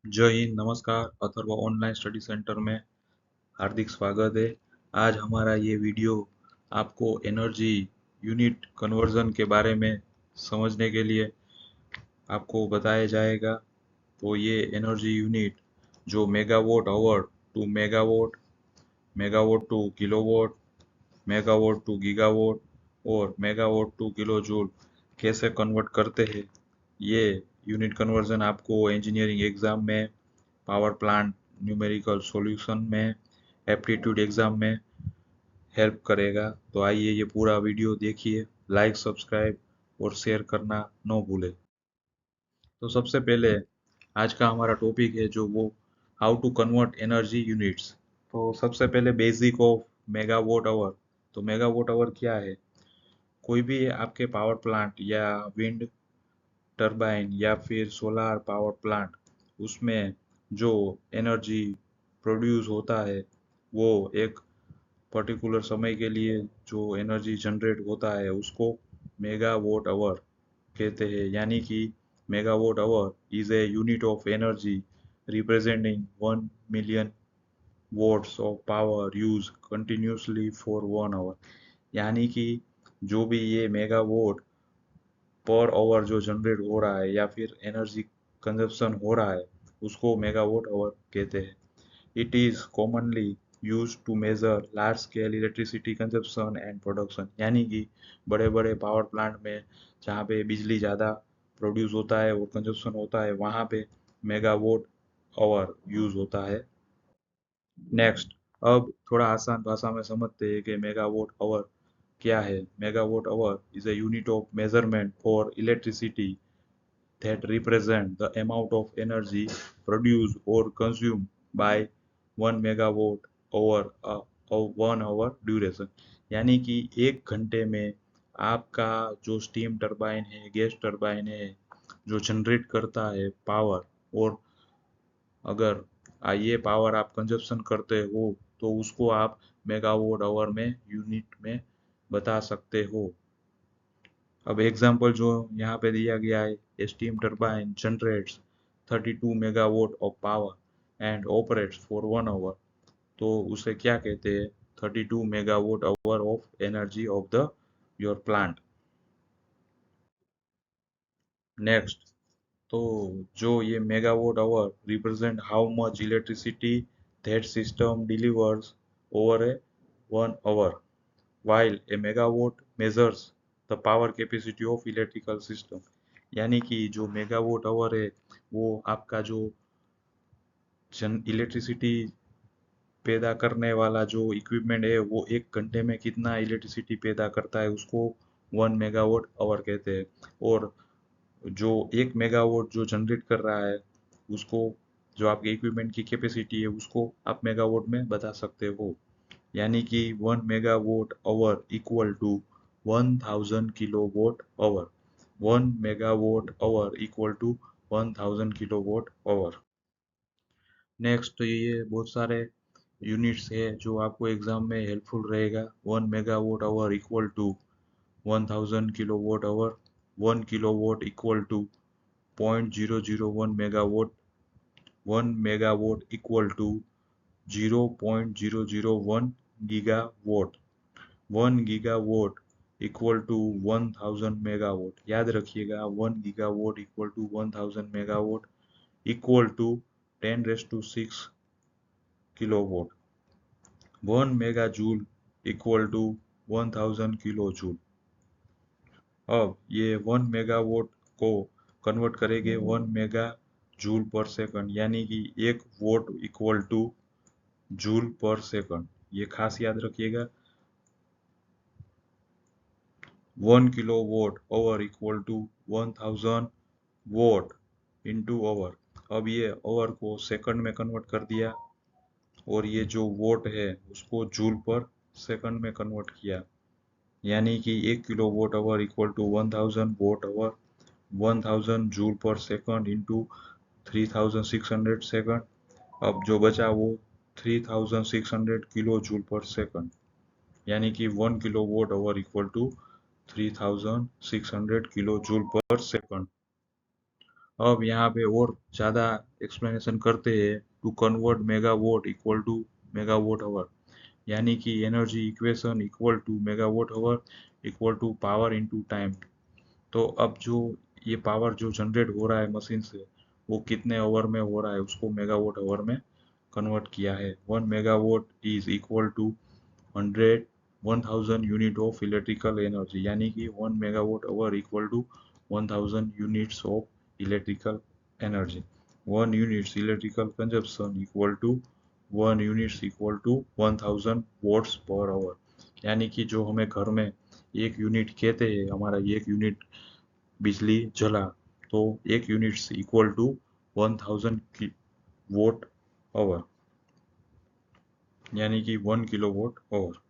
जय हिंद, नमस्कार। Atharva online study centre में हार्दिक स्वागत है। आज हमारा ये वीडियो आपको एनर्जी यूनिट कन्वर्जन के बारे में समझने के लिए आपको बताया जाएगा। तो ये एनर्जी यूनिट जो megawatt hour to megawatt, megawatt to kilowatt, megawatt to gigawatt और मेगावाट टू किलो जूल कैसे कन्वर्ट करते हैं, ये यूनिट कन्वर्जन आपको इंजीनियरिंग एग्जाम में, पावर प्लांट न्यूमेरिकल सॉल्यूशन में, एप्टीट्यूड एग्जाम में हेल्प करेगा। तो आइए ये पूरा वीडियो देखिए, लाइक सब्सक्राइब और शेयर करना न भूले। तो सबसे पहले आज का हमारा टॉपिक है जो वो how to convert energy units. तो सबसे पहले बेसिक ऑफ मेगावाट आवर। तो मेगावाट आवर क्या है? कोई भी आपके पावर प्लांट या विंड टरबाइन या फिर सोलार पावर प्लांट, उसमें जो एनर्जी प्रोड्यूस होता है वो एक पर्टिकुलर समय के लिए जो एनर्जी जनरेट होता है उसको मेगावाट आवर कहते हैं। यानी कि megawatt hour is a unit of energy representing 1 million watts of power use continuously for 1 hour. यानी कि जो भी ये मेगावाट पर आवर जो जनरेट हो रहा है या फिर एनर्जी कंजप्शन हो रहा है उसको मेगावाट आवर कहते हैं। It is commonly use to measure large scale electricity consumption and production. यानी कि बड़े बड़े पावर प्लांट में जहाँ पे बिजली ज़्यादा प्रोड्यूस होता है और कंजप्शन होता है वहाँ पे मेगावाट आवर यूज होता है। नेक्स्ट, अब थोड़ा आसान भाषा में समझते हैं कि मेगावाट आवर क्या है। Megawatt hour is a unit of measurement for electricity that represent the amount of energy produced or consumed by 1 megawatt over a 1 hour duration। यानी कि 1 घंटे में आपका जो स्टीम टरबाइन है, गैस टरबाइन है, जो जनरेट करता है पावर, और अगर ये पावर आप कंजप्शन करते हो तो उसको आप मेगावाट आवर में यूनिट में बता सकते हो। अब एग्जांपल जो यहाँ पे दिया गया है, a steam turbine generates 32 megawatt of power and operates for 1 hour। तो उसे क्या कहते हैं? 32 megawatt hour of energy of the your plant। Next, तो जो ये megawatt hour represent how much electricity that system delivers over a 1 hour, while a megawatt measures the power capacity of electrical system। यानी कि जो megawatt our है वो आपका जो इलेक्ट्रिसिटी पैदा करने वाला जो इक्विपमेंट है वो 1 घंटे में कितना इलेक्ट्रिसिटी पैदा करता है उसको 1 मेगावाट आवर कहते हैं। और जो 1 मेगावाट जो जनरेट कर रहा है उसको, जो आपके इक्विपमेंट की कैपेसिटी है उसको आप मेगावाट में बता सकते हो। यानी कि 1 megawatt hour equal to 1000 kilowatt hour. 1 megawatt hour equal to 1000 kilowatt hour. Next, तो ये बहुत सारे यूनिट्स है जो आपको एग्जाम में हेल्पफुल रहेगा। 1 megawatt hour equal to 1000 kilowatt hour. 1 kilowatt equal to 0.001 megawatt. 1 megawatt equal to 0.001 gigawatt. 1 gigawatt equal to 1000 megawatt. याद रखिएगा, 1 gigawatt equal to 1000 megawatt equal to 10⁶ kilowatt. 1 mega joule equal to 1000 kilo joule. अब ये 1 megawatt को convert करेंगे 1 mega joule per second. यानी कि 1 watt equal to joule per second. ये खास याद रखिएगा। 1 kilowatt hour equal to 1000 watt into hour. अब ये आवर को सेकंड में कन्वर्ट कर दिया और ये जो वोट है उसको जूल पर सेकंड में कन्वर्ट किया। यानी कि 1 kilowatt hour equal to 1000 watt hour, 1000 joule per second into 3600 second. अब जो बचा वो 3600 किलो जूल पर सेकंड। यानी कि 1 kilowatt hour equal to 3600 kilo joule per second. अब यहाँ पे और ज़्यादा एक्सप्लेनेशन करते हैं। To convert megawatt equal to megawatt hour, यानी कि energy equation equal to megawatt hour equal to power into time. तो अब जो ये पावर जो जनरेट हो रहा है मशीन से, वो कितने आवर में हो रहा है उसको मेगावाट आवर में कन्वर्ट किया है। 1 megawatt is equal to 1000 unit of electrical energy, यानी कि 1 megawatt hour equal to 1000 units of electrical energy. 1 units electrical consumption equal to 1 units equal to 1000 watts per hour, यानी कि जो हमें घर में 1 यूनिट कहते हैं, हमारा 1 यूनिट बिजली जला, तो 1 units equal to 1000 watt hour, यानी कि 1 किलोवाट आवर।